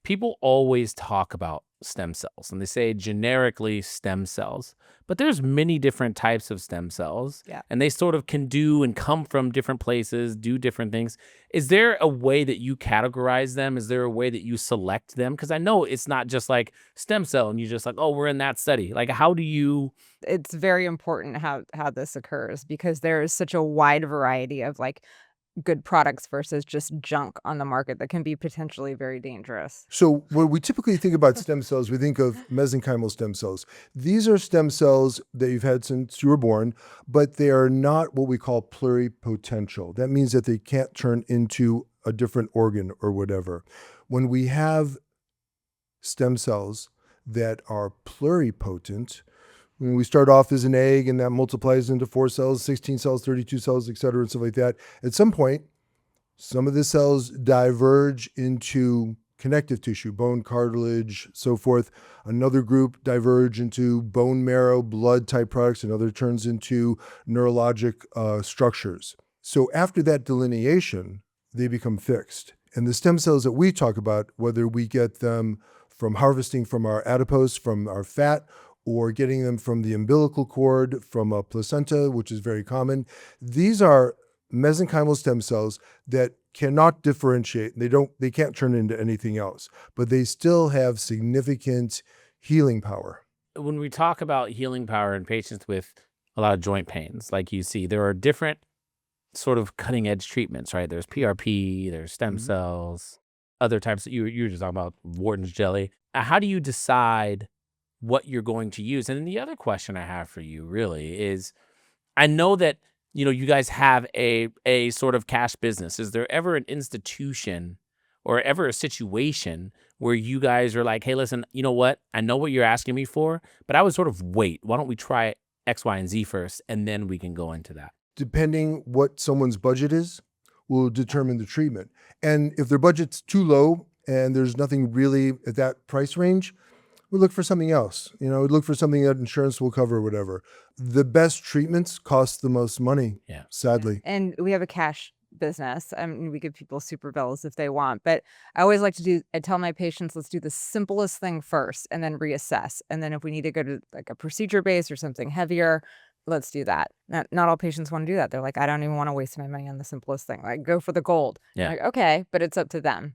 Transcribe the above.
people always talk about stem cells and they say generically stem cells, but there's many different types of stem cells Yeah. and they sort of can do and come from different places, do different things. Is there a way that you categorize them? Is there a way that you select them? Because I know it's not just like stem cell and you just like, oh, we're in that study. Like, how do you? It's very important how this occurs because there is such a wide variety of, like, good products versus just junk on the market that can be potentially very dangerous. So when we typically think about stem cells, we think of mesenchymal stem cells. These are stem cells that you've had since you were born, but they are not what we call pluripotential. That means that they can't turn into a different organ or whatever. When we have stem cells that are pluripotent, when we start off as an egg and that multiplies into 4 cells, 16 cells, 32 cells, et cetera, and stuff like that, at some point, some of the cells diverge into connective tissue, bone, cartilage, so forth. Another group diverge into bone marrow, blood type products. Another turns into neurologic structures. So after that delineation, they become fixed. And the stem cells that we talk about, whether we get them from harvesting from our adipose, from our fat, or getting them from the umbilical cord, from a placenta, which is very common, these are mesenchymal stem cells that cannot differentiate. They can't turn into anything else, but they still have significant healing power. When we talk about healing power in patients with a lot of joint pains, like you see, there are different sort of cutting edge treatments, right? There's PRP, there's stem cells, other types that you were just talking about, Wharton's jelly. How do you decide what you're going to use? And then the other question I have for you really is, I know that, you guys have a sort of cash business. Is there ever an institution or ever a situation where you guys are like, hey, listen, you know what? I know what you're asking me for, but I would sort of wait. Why don't we try X, Y, and Z first, and then we can go into that? Depending what someone's budget is, will determine the treatment. And if their budget's too low and there's nothing really at that price range, we look for something else. We look for something that insurance will cover or whatever. The best treatments cost the most money, sadly. And we have a cash business. I mean, we give people super bills if they want, but I always like to I tell my patients, let's do the simplest thing first and then reassess. And then if we need to go to like a procedure base or something heavier, let's do that. Not all patients want to do that. They're like, I don't even want to waste my money on the simplest thing. Like, go for the gold. Yeah. Like, okay, but it's up to them.